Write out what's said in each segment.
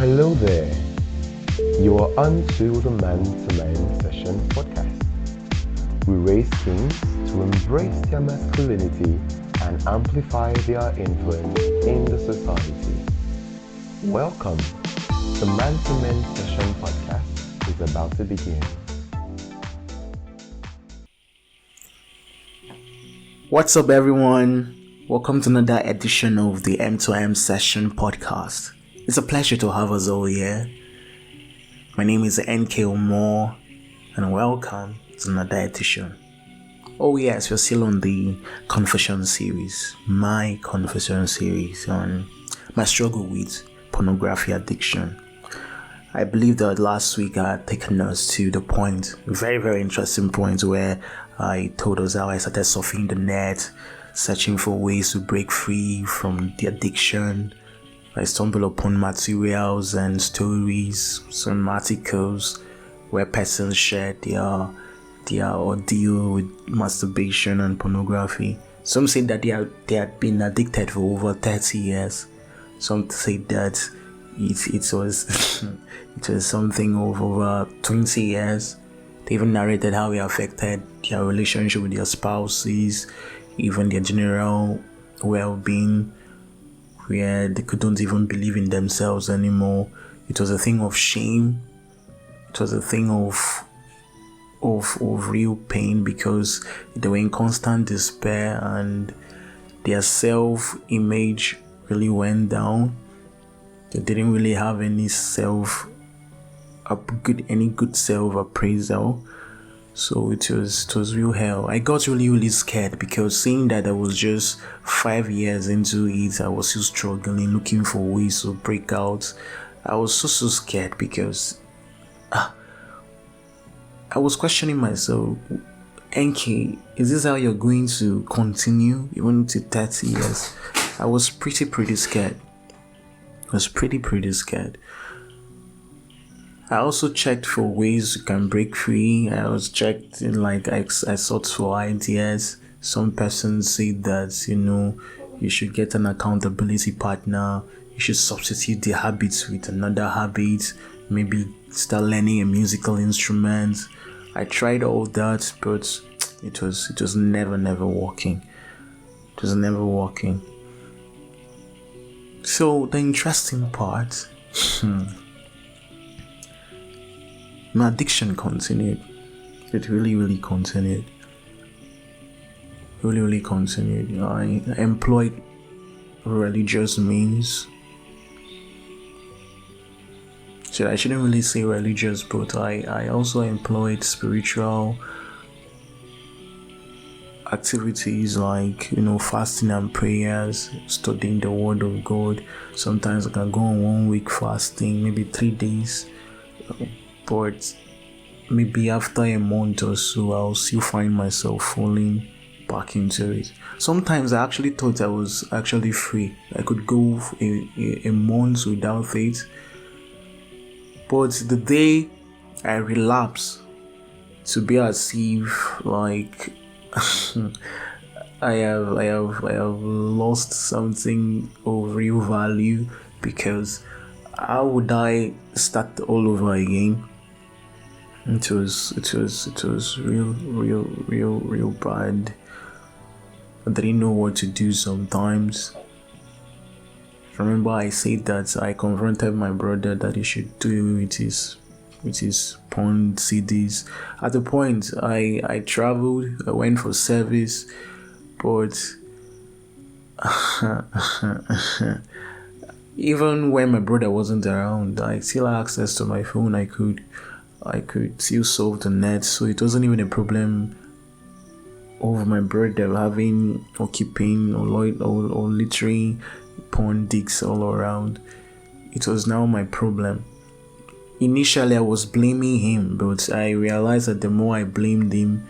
Hello there. You are onto the Man-to-Man Session podcast. We raise kings to embrace their masculinity and amplify their influence in the society. Welcome. The Man-to-Man Session podcast is about to begin. What's up, everyone? Welcome to another edition of the M2M Session podcast. It's a pleasure to have us all here. My name is Ehnkay Umoh, and welcome to another edition. Oh yes, we're still on the confession series, my confession series on my struggle with pornography addiction. I believe that last week I had taken us to the point, very, very interesting point where I told us how I started surfing the net, searching for ways to break free from the addiction. I stumbled upon materials and stories, some articles where persons shared their ordeal with masturbation and pornography. Some say that they had been addicted for over 30 years. Some say that it was it was something of over 20 years. They even narrated how it affected their relationship with their spouses, even their general well-being, where they couldn't even believe in themselves anymore. It was a thing of shame. It was a thing of real pain because they were in constant despair and their self-image really went down. They didn't really have any good self-appraisal. So it was real hell. I got really scared because seeing that I was just 5 years into it, I was still struggling, looking for ways to break out. I was so scared because I was questioning myself. Ehnkay, is this how you're going to continue even to 30 years? I was pretty scared. I was pretty scared. I also checked for ways you can break free. I was checked in I sought for ideas. Some persons say that, you should get an accountability partner. You should substitute the habits with another habit. Maybe start learning a musical instrument. I tried all that, but it was never working. It was never working. So the interesting part, my addiction continued. It really continued. Really continued. I employed religious means. So I shouldn't really say religious, but I also employed spiritual activities like, fasting and prayers, studying the Word of God. Sometimes I can go on 1 week fasting, maybe 3 days. But maybe after a month or so, I'll still find myself falling back into it. Sometimes I actually thought I was actually free. I could go a month without it. But the day I relapse, to be as if like I have lost something of real value, because how would I start all over again? It was real bad. I didn't know what to do sometimes. Remember I said that I confronted my brother that he should do with his porn CDs. At the point I traveled, I went for service, but even when my brother wasn't around, I still had access to my phone. I could still surf the net, so it wasn't even a problem of my brother having or keeping or littering porn dicks all around. It was now my problem. Initially I was blaming him, but I realized that the more I blamed him,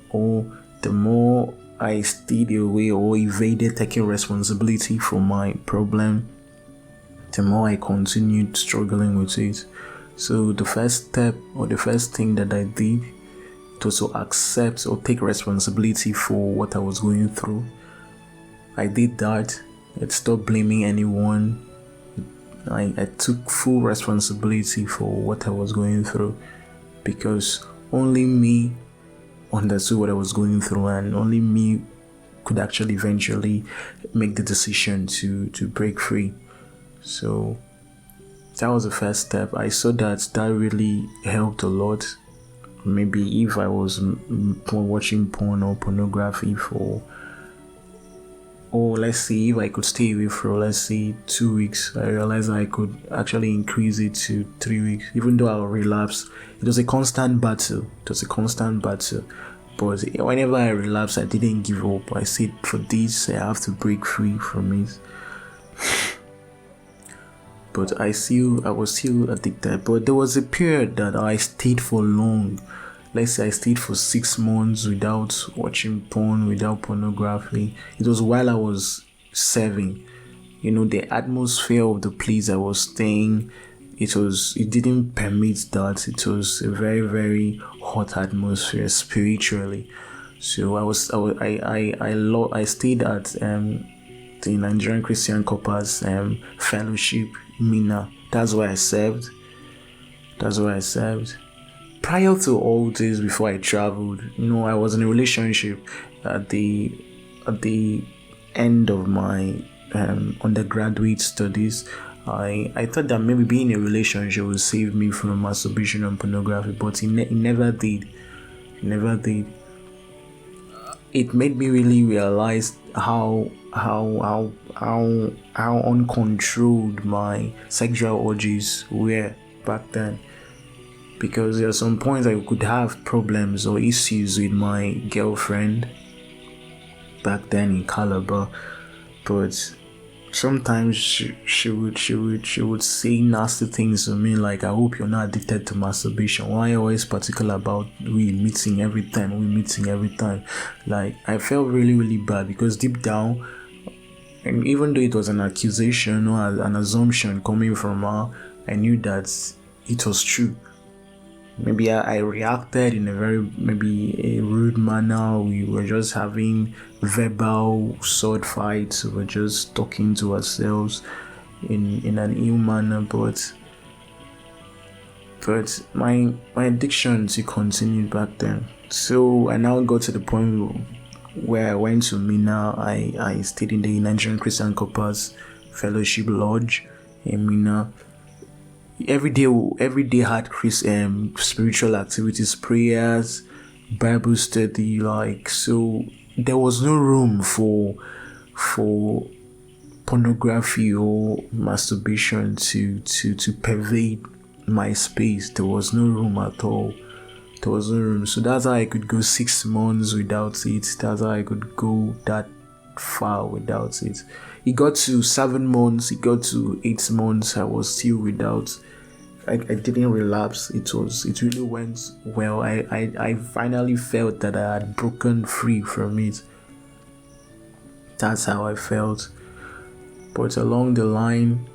or the more I stayed away or evaded taking responsibility for my problem, the more I continued struggling with it. So the first step, or the first thing that I did, was to accept or take responsibility for what I was going through. I did that. I stopped blaming anyone. I took full responsibility for what I was going through, because only me understood what I was going through, and only me could actually eventually make the decision to break free. So that was the first step. I saw that really helped a lot. Maybe if I was watching porn or pornography or let's see, if I could stay away for, let's say, 2 weeks, I realized I could actually increase it to 3 weeks. Even though I would relapse, it was a constant battle. But whenever I relapsed, I didn't give up. I said, for this, I have to break free from it. But I was still addicted. But there was a period that I stayed for long. Let's say I stayed for 6 months without watching porn, without pornography. It was while I was serving. The atmosphere of the place I was staying, it didn't permit that. It was a very, very hot atmosphere spiritually. So I stayed at the Nigerian Christian Corpers Fellowship, Mina. That's where I served. Prior to all this, before I traveled, I was in a relationship at the end of my undergraduate studies. I thought that maybe being in a relationship would save me from masturbation and pornography, but it never did. It made me really realize how uncontrolled my sexual urges were back then. Because there are some points I could have problems or issues with my girlfriend back then in Calabar, but sometimes she would say nasty things to me, like, I hope you're not addicted to masturbation. Why are you always particular about we meeting every time? Like, I felt really, really bad, because deep down, and even though it was an accusation or an assumption coming from her, I knew that it was true. Maybe I reacted in a very, maybe a rude manner. We were just having verbal sword fights. We were just talking to ourselves in an ill manner. But my addiction continued back then. So I now got to the point where I went to Mina. I stayed in the Nigerian Christian Corpers Fellowship Lodge in Mina. Every day had spiritual activities, prayers, Bible study, so there was no room for pornography or masturbation to pervade my space. There was no room at all. So that's how I could go 6 months without it. That's how I could go that far without it. It got to 7 months, it got to 8 months, I was still without. I didn't relapse. It really went well. I finally felt that I had broken free from it. That's how I felt. But along the line,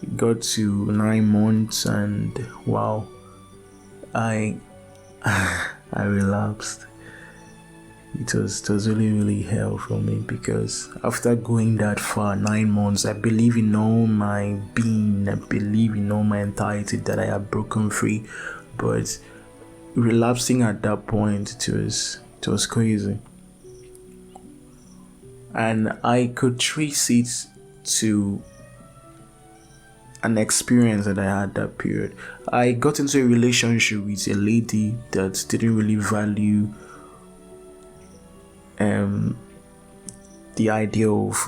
it got to 9 months, and wow, I relapsed. It was really, really hell for me, because after going that far, 9 months, I believe in all my being, I believe in all my entirety that I have broken free. But relapsing at that point, it was crazy. And I could trace it to an experience that I had that period. I got into a relationship with a lady that didn't really value the idea of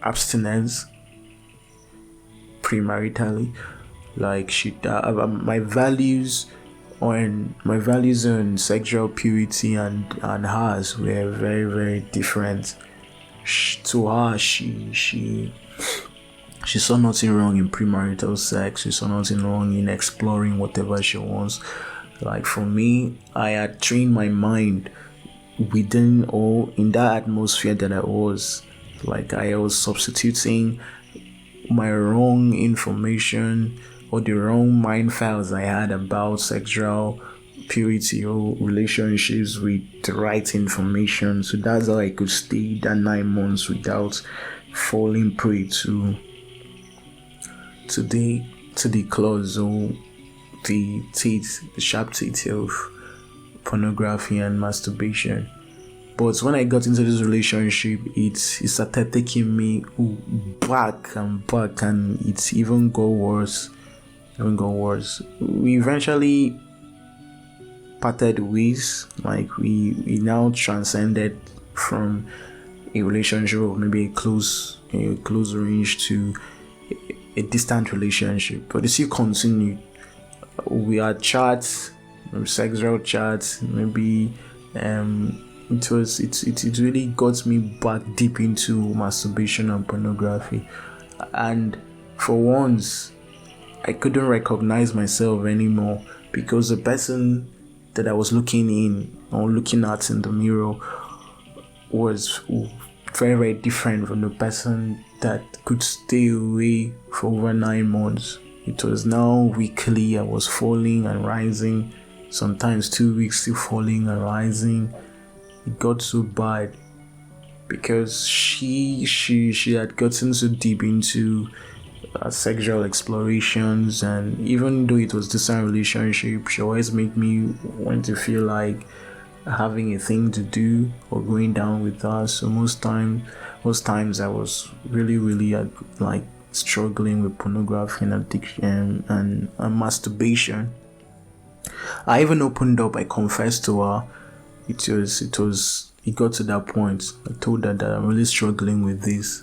abstinence premaritally. Like, my values on sexual purity and hers were very, very different. To her, she saw nothing wrong in premarital sex. She saw nothing wrong in exploring whatever she wants. Like, for me, I had trained my mind within or in that atmosphere that I was. Like, I was substituting my wrong information or the wrong mind files I had about sexual purity or relationships with the right information. So that's how I could stay that 9 months without falling prey to to the claws or the teeth, the sharp teeth of pornography and masturbation. But when I got into this relationship, it started taking me back and back, and it even got worse. We eventually parted ways. Like we now transcended from a relationship of maybe a close range to a distant relationship, but it still continued. We had chats, sexual chats, maybe it really got me back deep into masturbation and pornography. And for once, I couldn't recognize myself anymore, because the person that I was looking at in the mirror was very, very different from the person that could stay away for over 9 months. It was now weekly. I was falling and rising, sometimes 2 weeks still falling and rising. It got so bad because she had gotten so deep into sexual explorations, and even though it was distant relationship, she always made me want to feel like having a thing to do or going down with us. So most times I was really like struggling with pornography and addiction and masturbation. I even opened up. I confessed to her. It got to that point. I told her that I'm really struggling with this,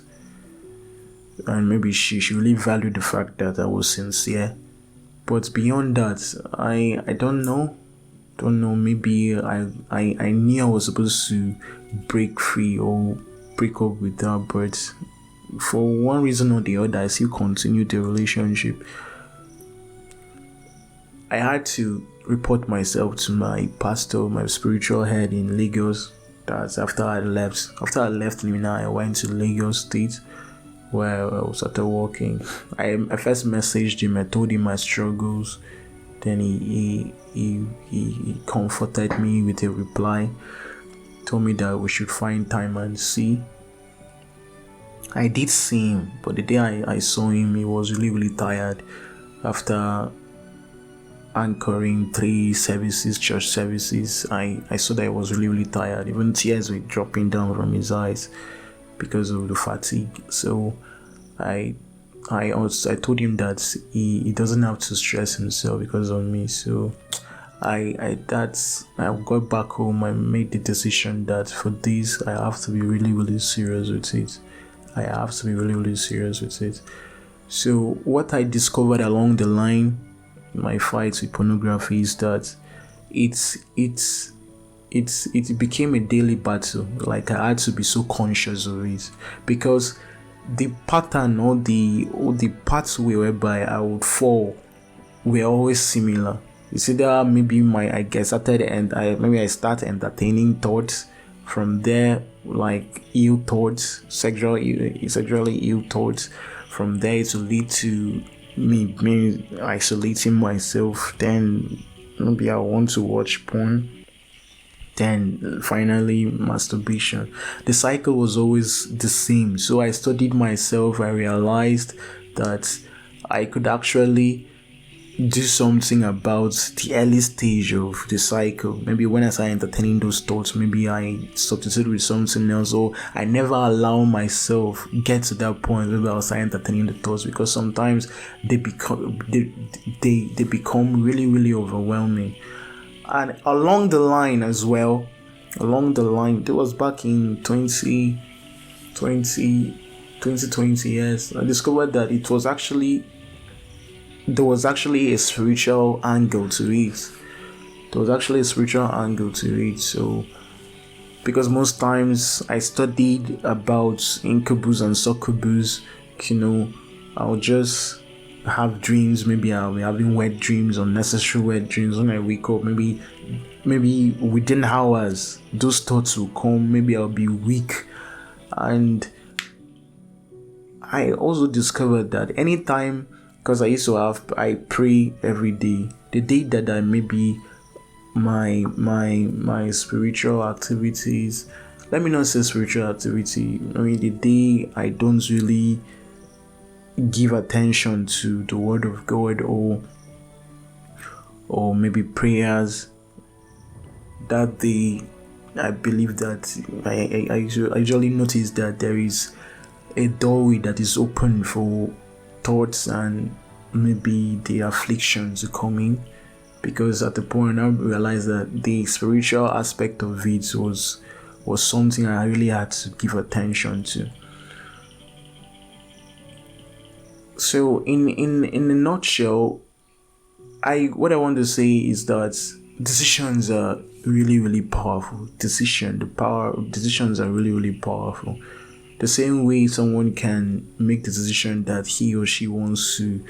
and maybe she really valued the fact that I was sincere. But beyond that, I don't know. Maybe I knew I was supposed to break free or break up with her, but for one reason or the other, I still continued the relationship. I had to report myself to my pastor, my spiritual head in Lagos. That's after I left Mina, I went to Lagos State, where I started working. I first messaged him. I told him my struggles. Then he comforted me with a reply, told me that we should find time and see. I did see him, but the day I saw him, he was really tired after anchoring 3 services, church services. I saw that he was really tired. Even tears were dropping down from his eyes because of the fatigue. So I told him that he doesn't have to stress himself because of me. So I got back home. I made the decision that for this I have to be really serious with it. So what I discovered along the line, my fights with pornography, is that it became a daily battle. Like I had to be so conscious of it, because the pattern or the pathway whereby I would fall were always similar. You see, there maybe I start entertaining thoughts. From there, like ill thoughts, sexually ill thoughts. From there, it will lead to me isolating myself. Then maybe I want to watch porn. Then finally masturbation. The cycle was always the same. So I studied myself. I realized that I could actually do something about the early stage of the cycle. Maybe when I started entertaining those thoughts, maybe I substitute with something else, or I never allow myself get to that point where I start entertaining the thoughts, because sometimes they become really overwhelming. And along the line, it was back in 2020, yes, I discovered that there was actually a spiritual angle to it. So, because most times I studied about incubus and succubus, I'll just have dreams. Maybe I'll be having wet dreams, unnecessary wet dreams. When I wake up, maybe within hours, those thoughts will come. Maybe I'll be weak. And I also discovered that anytime, because I pray every day. The day that I maybe my spiritual activities, let me not say spiritual activity, the day I don't really give attention to the word of God or maybe prayers, that I believe that I usually notice that there is a doorway that is open for thoughts and maybe the afflictions coming, because at the point I realized that the spiritual aspect of it was something I really had to give attention to. So in a nutshell, what I want to say is that decisions are really, really powerful. The power of decisions are really, really powerful. The same way someone can make the decision that he or she wants to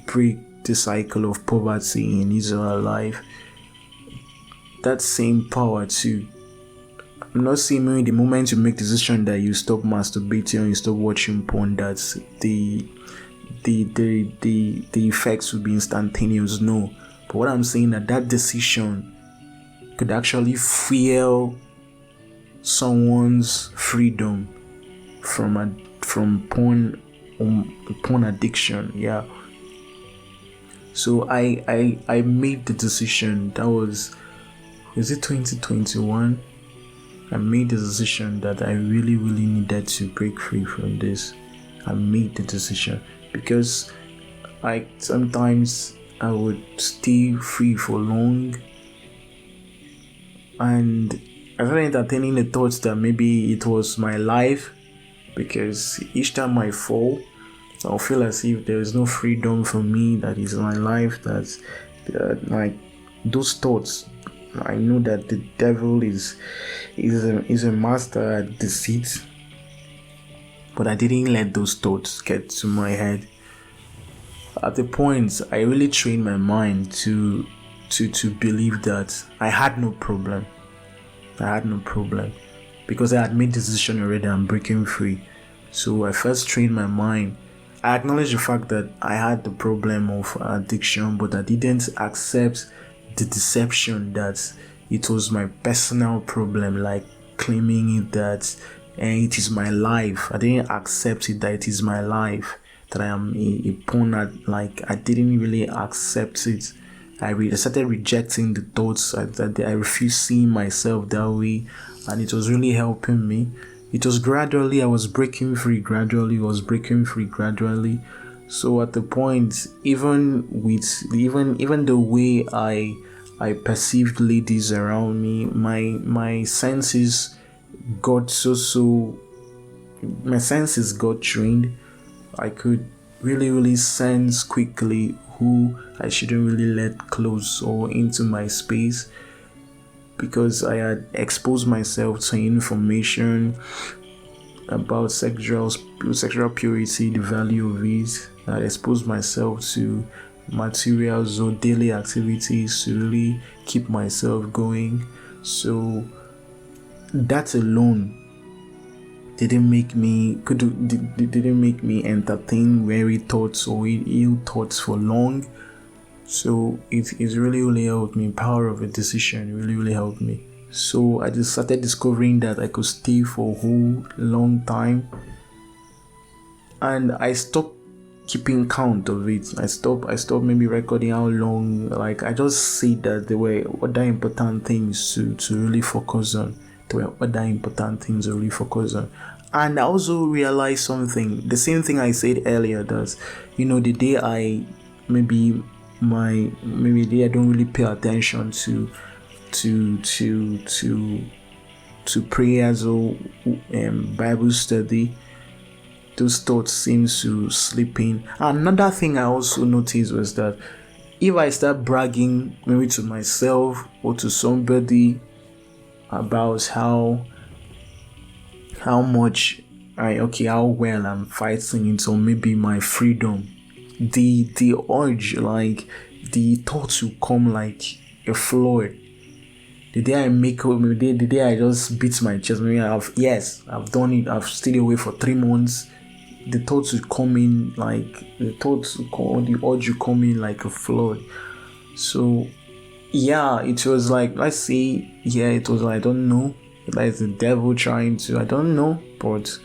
break the cycle of poverty in his or her life, that same power too. I'm not saying maybe the moment you make the decision that you stop masturbating or you stop watching porn, that the effects will be instantaneous. No. But what I'm saying that decision could actually fuel someone's freedom from porn addiction. Yeah. So I made the decision. That was it 2021? I made the decision that I really, really needed to break free from this. I made the decision because sometimes I would stay free for long, and I started entertaining the thoughts that maybe it was my life, because each time I fall, I'll feel as if there is no freedom for me. That is my life. That's like those thoughts. I know that the devil is a master at deceit, but I didn't let those thoughts get to my head. At the point, I really trained my mind to believe that I had no problem. Because I had made the decision already. I'm breaking free. So I first trained my mind. I acknowledged the fact that I had the problem of addiction, but I didn't accept the deception that it was my personal problem, like claiming it that it is my life. I didn't accept it that it is my life, that I am a porn addict. Like, I didn't really accept it. I started rejecting the thoughts that I refused seeing myself that way, and it was really helping me. It was gradually I was breaking free. So at the point, even the way I perceived ladies around me, my senses got my senses got trained. I could really sense quickly who I shouldn't really let close or into my space, because I had exposed myself to information about sexual purity, the value of it. I exposed myself to materials or daily activities to really keep myself going. So that alone didn't make me entertain weary thoughts or ill thoughts for long. So it really helped me. Power of a decision really helped me. So I just started discovering that I could stay for a whole long time, and I stopped keeping count of it. I stopped maybe recording how long. Like, I just see that there were other important things to really focus on. And I also realized something, the same thing I said earlier, that the day I don't really pay attention to prayers or Bible study, those thoughts seem to slip in. Another thing I also noticed was that if I start bragging maybe to myself or to somebody about how well I'm fighting into maybe my freedom, the urge, like the thoughts will come like a flood. The day I just beat my chest, maybe I've done it, I've stayed away for 3 months, the thoughts will come in like the urge will come in like a flood. So yeah, it was like, let's say, it was like, I don't know, like the devil trying to, I don't know, but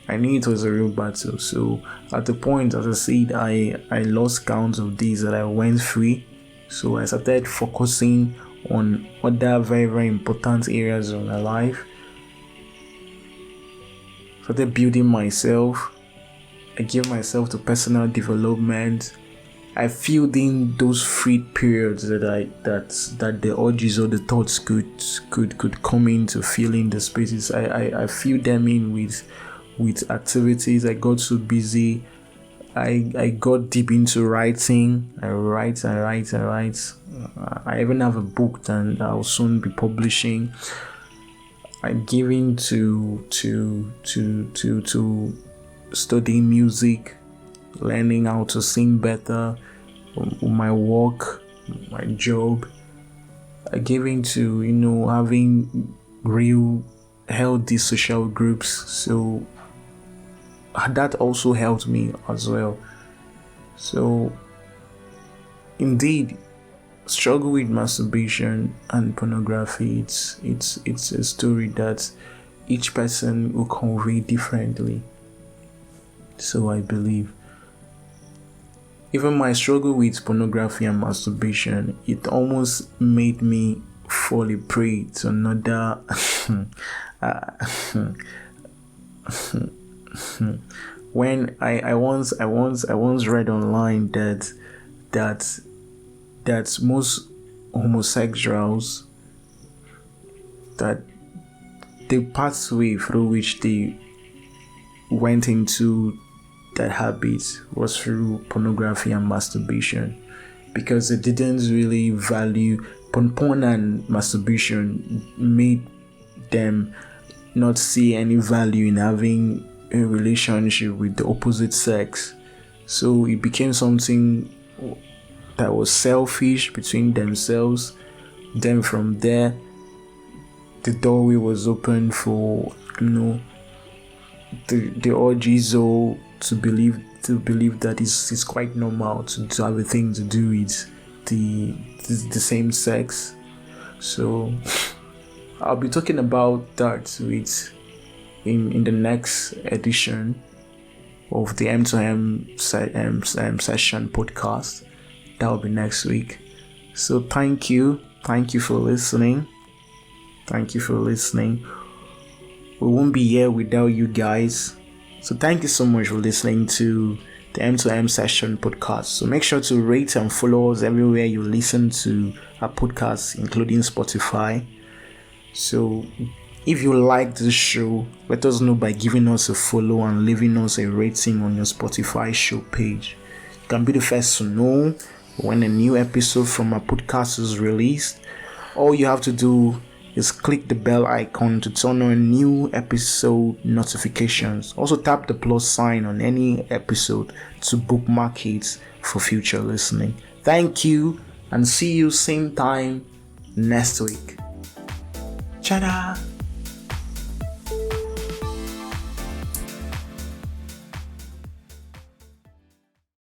I knew it was a real battle. So at the point, as I said, I lost count of days that I went free. So I started focusing on other very, very important areas of my life. Started building myself. I gave myself to personal development. I filled in those free periods that the urges or the thoughts could come in to fill in the spaces. I filled them in with activities. I got so busy. I got deep into writing. I write. I even have a book that I'll soon be publishing. I gave in to studying music, learning how to sing better, my work, my job. I gave into having real healthy social groups. So that also helped me as well. So indeed, struggle with masturbation and pornography, it's a story that each person will convey differently. So I believe even my struggle with pornography and masturbation, it almost made me fall a prey to another when I once read online that most homosexuals, that the pathway through which they went into that habit was through pornography and masturbation, because they didn't really value porn and masturbation made them not see any value in having a relationship with the opposite sex. So it became something that was selfish between themselves. Then from there, the doorway was open for the orgies or to believe that it's quite normal to have a thing to do with the same sex. So I'll be talking about that in the next edition of the M2M session podcast. That will be next week. So thank you for listening. We won't be here without you guys. So thank you so much for listening to the M2M session podcast. So make sure to rate and follow us everywhere you listen to our podcasts, including Spotify. So if you like this show, let us know by giving us a follow and leaving us a rating on your Spotify show page. You can be the first to know when a new episode from our podcast is released. All you have to do is click the bell icon to turn on new episode notifications. Also tap the plus sign on any episode to bookmark it for future listening. Thank you, and see you same time next week. Ta-da!